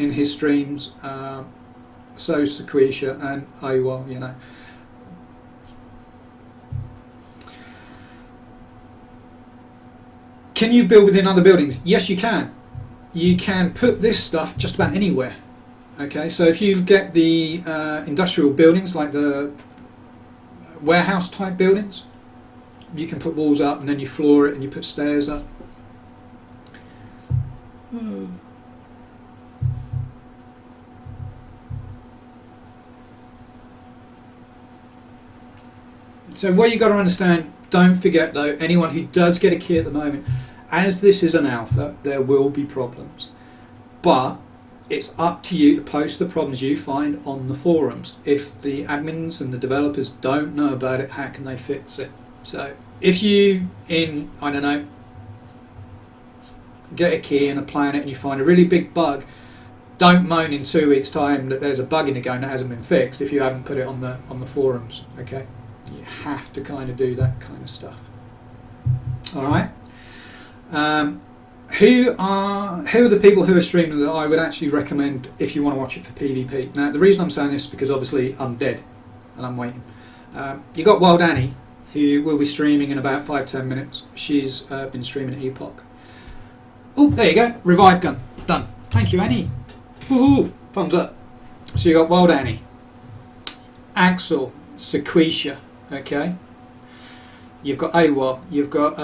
in his streams. So Sequisha and AWOL, you know. Can you build within other buildings? Yes, you can. You can put this stuff just about anywhere. Okay, so if you get the industrial buildings, like the warehouse type buildings, you can put walls up and then you floor it and you put stairs up. So what you got to understand, don't forget though, anyone who does get a key at the moment, as this is an alpha, there will be problems. But it's up to you to post the problems you find on the forums. If the admins and the developers don't know about it, how can they fix it? So if you, I don't know, get a key and apply on it and you find a really big bug, don't moan in 2 weeks' time that there's a bug in the game that hasn't been fixed if you haven't put it on the forums. Okay, you have to kind of do that kind of stuff. All right. Who are the people who are streaming that I would actually recommend if you want to watch it for PvP? Now, the reason I'm saying this is because obviously I'm dead and I'm waiting. You got Wild Annie, who will be streaming in about 5-10 minutes. She's been streaming Epoch. Oh, there you go. Revive gun. Done. Thank you, Annie. Woohoo! Thumbs up. So you got Wild Annie, Axel, Sequisha, okay. You've got AWOL. You've got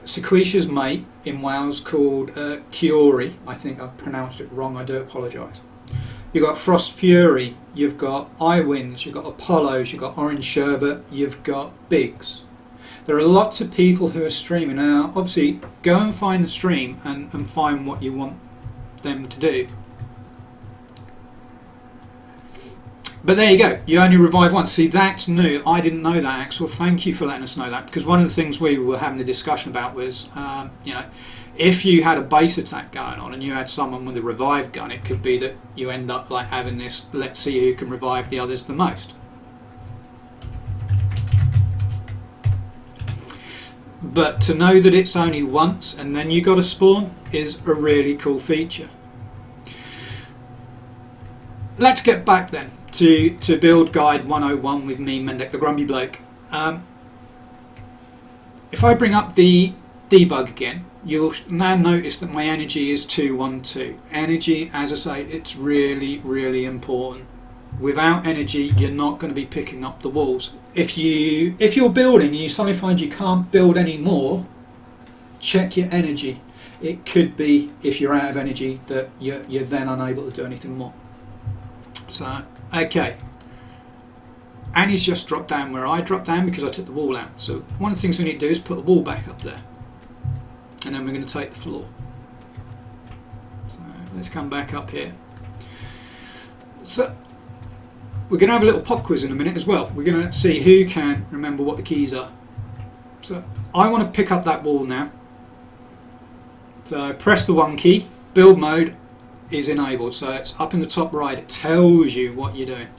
Sequisha's mate in Wales called Kiori. I think I pronounced it wrong. I do apologise. You've got Frost Fury. You've got iWinds. You've got Apollos. You've got Orange Sherbet. You've got Biggs. There are lots of people who are streaming now. Obviously, go and find the stream and find what you want them to do. But there you go, you only revive once. See, that's new. I didn't know that, Axel. Thank you for letting us know that, because one of the things we were having a discussion about was, you know, if you had a base attack going on and you had someone with a revive gun, it could be that you end up like having this, let's see who can revive the others the most. But to know that it's only once and then you got to spawn is a really cool feature. Let's get back then to build guide 101 with me, Mendek the Grumpy Bloke. If I bring up the debug again, you'll now notice that my energy is 212. Energy, as I say, it's really, really important. Without energy, you're not going to be picking up the walls. If you're building and you suddenly find you can't build any more, check your energy. It could be, if you're out of energy, that you're then unable to do anything more. So, okay. Annie's just dropped down where I dropped down because I took the wall out. So one of the things we need to do is put the wall back up there. And then we're going to take the floor. So let's come back up here. So we're going to have a little pop quiz in a minute as well. We're going to see who can remember what the keys are. So I want to pick up that wall now. So press the 1 key. Build mode is enabled, so it's up in the top right. It tells you what you're doing.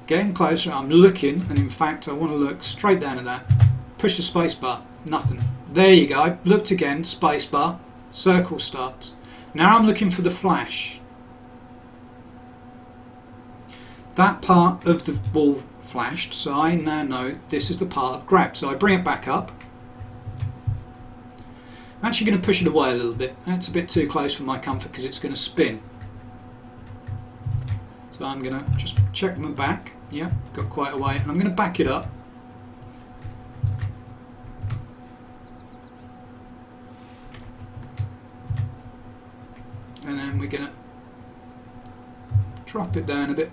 Getting closer, I'm looking, and in fact I want to look straight down at that. Push the space bar, nothing. There you go, I looked again, space bar, circle starts. Now I'm looking for the flash. That part of the wall flashed, so I now know this is the part I've grabbed. So I bring it back up. I'm actually going to push it away a little bit. That's a bit too close for my comfort because it's going to spin. So I'm going to just check my back. Yeah, got quite a way. And I'm going to back it up. And then we're going to drop it down a bit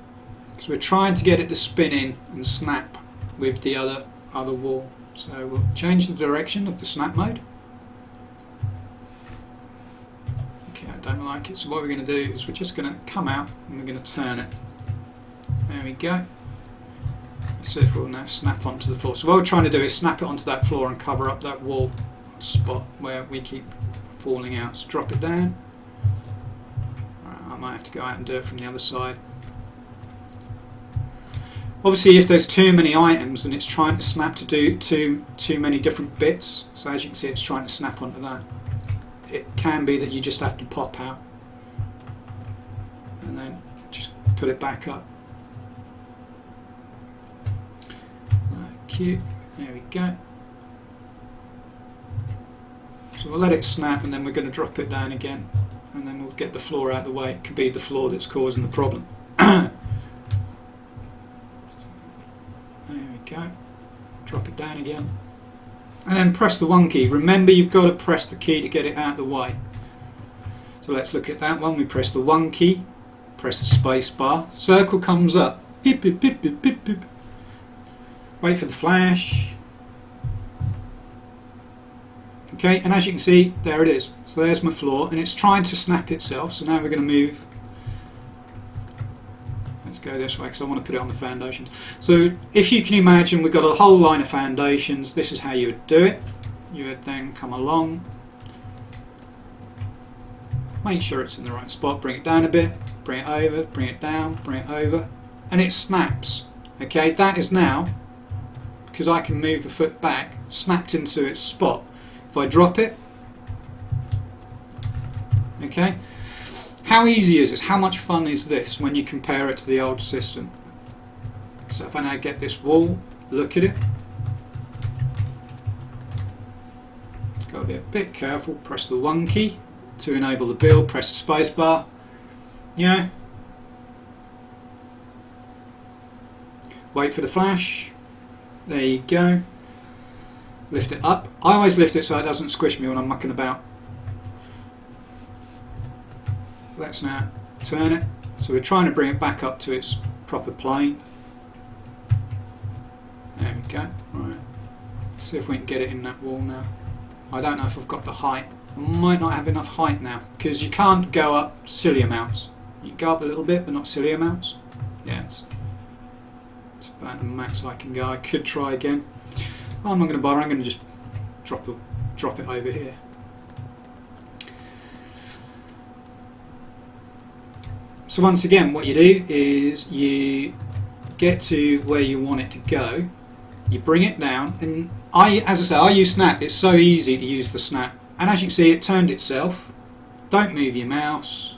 because we're trying to get it to spin in and snap with the other wall. So we'll change the direction of the snap mode. I don't like it, so what we're going to do is we're just going to come out and we're going to turn it. There we go. Let's see if we'll now snap onto the floor. So what we're trying to do is snap it onto that floor and cover up that wall spot where we keep falling out. So drop it down. Right, I might have to go out and do it from the other side. Obviously if there's too many items then it's trying to snap to do too many different bits. So as you can see it's trying to snap onto that. It can be that you just have to pop out. and then just put it back up. Cute. There we go. So we'll let it snap, and then we're going to drop it down again, and then we'll get the floor out of the way. It could be the floor that's causing the problem. There we go. Drop it down again, and then press the 1 key. Remember, you've got to press the key to get it out of the way. So let's look at that one. We press the 1 key, press the space bar, circle comes up. Beep, beep, beep, beep, beep, beep. Wait for the flash. Okay, and as you can see, there it is. So there's my floor, and it's trying to snap itself. So now we're going to move. Let's go this way because I want to put it on the foundations. So if you can imagine, we've got a whole line of foundations. This is how you would do it. You would then come along, make sure it's in the right spot, bring it down a bit, bring it over, bring it down, bring it over, and it snaps. Okay, that is now, because I can move the foot back, snapped into its spot. If I drop it, okay, how easy is this? How much fun is this when you compare it to the old system? So if I now get this wall, look at it, got to be a bit careful, press the 1 key to enable the build, press the space bar, yeah, wait for the flash, there you go. Lift it up. I always lift it so it doesn't squish me when I'm mucking about. Let's now turn it. So we're trying to bring it back up to its proper plane. There we go. Right. Let's see if we can get it in that wall now. I don't know if I've got the height. I might not have enough height now, because you can't go up silly amounts. You can go up a little bit, but not silly amounts. Yeah, it's about the max I can go. I could try again. Oh, I'm not going to bother. I'm going to just drop it over here. So once again, what you do is you get to where you want it to go. You bring it down, and as I say, I use snap. It's so easy to use the snap. And as you can see, it turned itself. Don't move your mouse.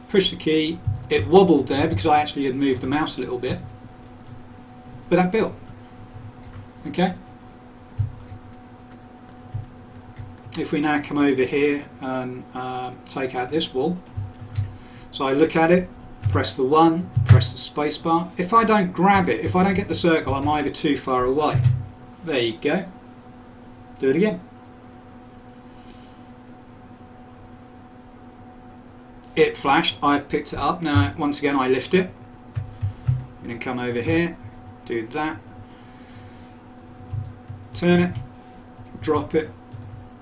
Push the key. It wobbled there because I actually had moved the mouse a little bit. But that built. Okay. If we now come over here and take out this wall, so I look at it, press the 1, press the space bar. If I don't grab it, if I don't get the circle, I'm either too far away. There you go. Do it again. It flashed. I've picked it up. Now, once again, I lift it. And then come over here, do that. Turn it, drop it.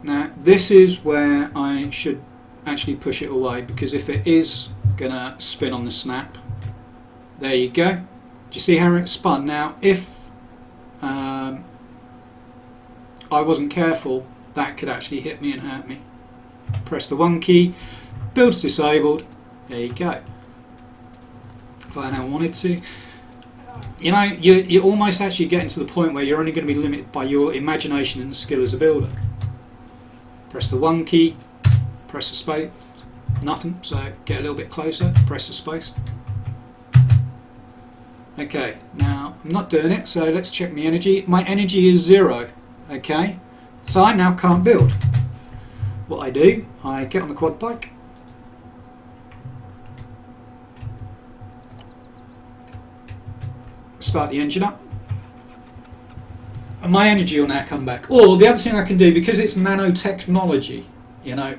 Now this is where I should actually push it away, because if it is going to spin on the snap, there you go. Do you see how it spun? Now if I wasn't careful, that could actually hit me and hurt me. Press the 1 key, build's disabled, there you go. If I now wanted to, you know, you're almost actually getting to the point where you're only going to be limited by your imagination and skill as a builder. Press the 1 key, press the space, nothing, so get a little bit closer, press the space. Okay, now I'm not doing it, so let's check my energy. My energy is 0, okay, so I now can't build. What I do, I get on the quad bike, start the engine up, and my energy will now come back. Or the other thing I can do, because it's nanotechnology, you know,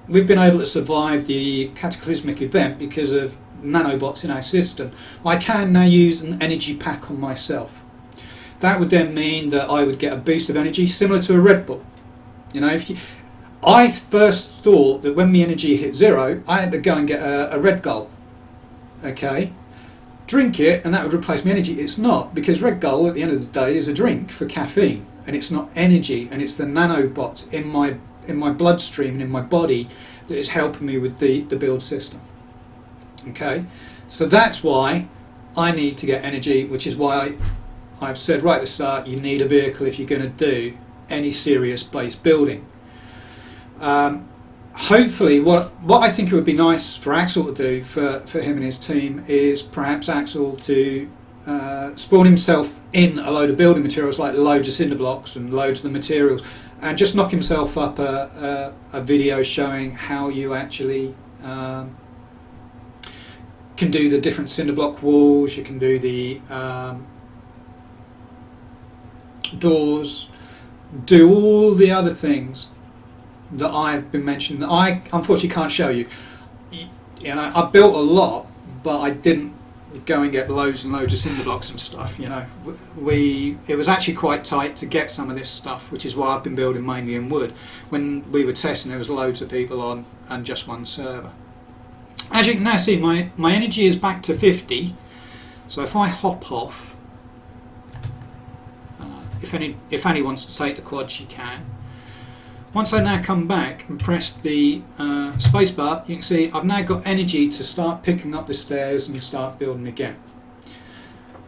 we've been able to survive the cataclysmic event because of nanobots in our system. I can now use an energy pack on myself. That would then mean that I would get a boost of energy similar to a Red Bull. You know, I first thought that when my energy hit 0, I had to go and get a Red Gull. Okay. Drink it and that would replace my energy. It's not, because Red Gull at the end of the day is a drink for caffeine, and it's not energy, and it's the nanobots in my bloodstream and in my body that is helping me with the build system. Okay, so that's why I need to get energy, which is why I've said right at the start, you need a vehicle if you're going to do any serious base building. hopefully, what I think it would be nice for Axel to do for him and his team is perhaps Axel to spawn himself in a load of building materials, like loads of cinder blocks and loads of the materials, and just knock himself up a video showing how you actually can do the different cinder block walls. You can do the doors, do all the other things that I've been mentioning that I unfortunately can't show you. You know, I built a lot, but I didn't go and get loads and loads of cinder blocks and stuff. You know, it was actually quite tight to get some of this stuff, which is why I've been building mainly in wood. When we were testing, there was loads of people on and just one server. As you can now see, my energy is back to 50. So if I hop off, if any wants to take the quad, she can. Once I now come back and press the spacebar, you can see I've now got energy to start picking up the stairs and start building again.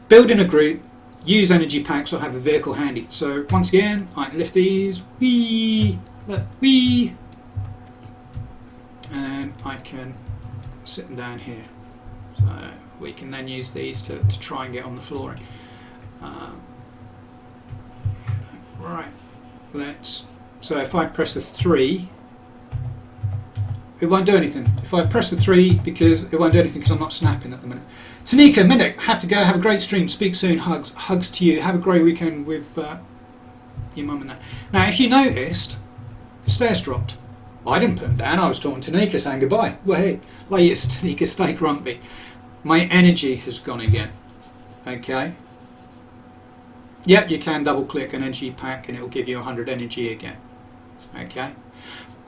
Build in a group, use energy packs or have a vehicle handy. So once again, I can lift these, wee, wee, and I can sit them down here. So we can then use these to try and get on the flooring. Right, so if I press the 3, it won't do anything. If I press the 3, because it won't do anything because I'm not snapping at the minute. Tanika, Minnick, have to go. Have a great stream. Speak soon. Hugs. Hugs to you. Have a great weekend with your mum and that. Now, if you noticed, the stairs dropped. I didn't put them down. I was talking to Tanika saying goodbye. Well, hey, latest Tanika, stay grumpy. My energy has gone again. Okay. Yep, you can double click an energy pack and it will give you 100 energy again. Okay.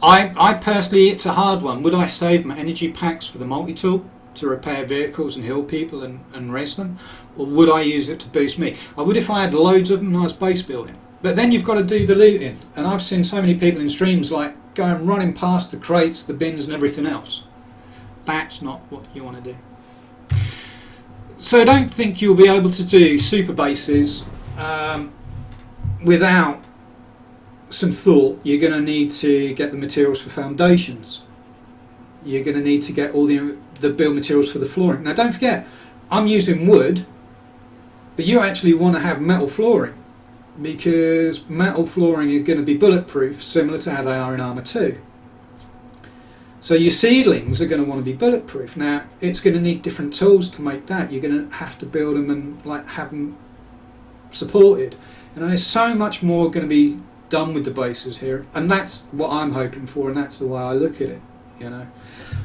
I personally, it's a hard one. Would I save my energy packs for the multi-tool to repair vehicles and heal people and res them? Or would I use it to boost me? I would if I had loads of them and I was base building. But then you've got to do the looting. And I've seen so many people in streams like going running past the crates, the bins and everything else. That's not what you want to do. So I don't think you'll be able to do super bases without some thought. You're going to need to get the materials for foundations. You're going to need to get all the build materials for the flooring. Now don't forget, I'm using wood, but you actually want to have metal flooring, because metal flooring are going to be bulletproof, similar to how they are in Arma 2. So your ceilings are going to want to be bulletproof. Now it's going to need different tools to make that. You're going to have to build them and like have them supported. And there's so much more going to be done with the bases here, and that's what I'm hoping for, and that's the way I look at it, you know.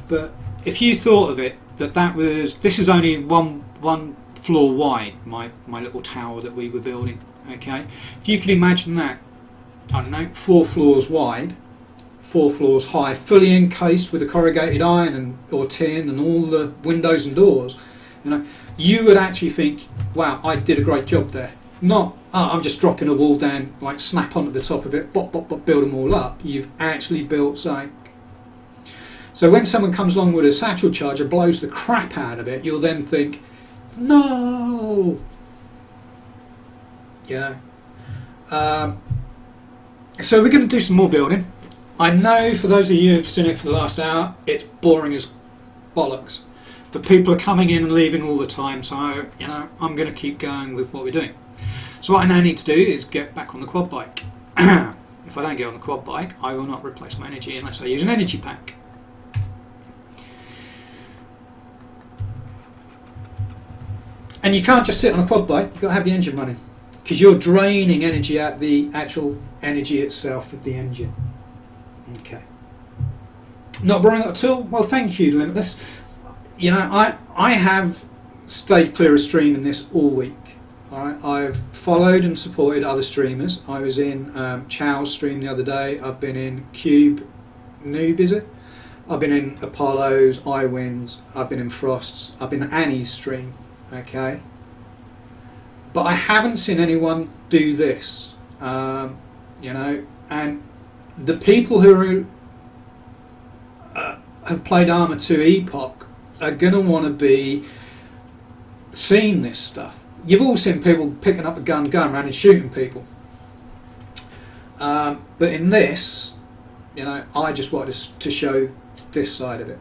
But if you thought of it this is only one floor wide, my little tower that we were building. Okay, if you could imagine that, I don't know, 4 floors wide, 4 floors high, fully encased with a corrugated iron or tin and all the windows and doors, you know, you would actually think, wow, I did a great job there. Not, oh, I'm just dropping a wall down, like snap onto the top of it, bop, bop, bop, build them all up. You've actually built something. So when someone comes along with a satchel charger, blows the crap out of it, you'll then think, no! You know. So we're going to do some more building. I know for those of you who've seen it for the last hour, it's boring as bollocks. But people are coming in and leaving all the time, so you know, I'm going to keep going with what we're doing. So what I now need to do is get back on the quad bike. If I don't get on the quad bike, I will not replace my energy unless I use an energy pack. And you can't just sit on a quad bike, you've got to have the engine running, because you're draining energy out the actual energy itself of the engine. Okay. Not boring at all? Well, thank you, Limitless. You know, I have stayed clear of streaming this all week. Alright, I've followed and supported other streamers. I was in Chow's stream the other day. I've been in Cube Noob, is it? I've been in Apollo's, iWin's, I've been in Frost's, I've been in Annie's stream, okay? But I haven't seen anyone do this, you know, and the people who have played Arma 2 Epoch are going to want to be seeing this stuff. You've all seen people picking up a gun, going around and shooting people. But in this, I just wanted to show this side of it.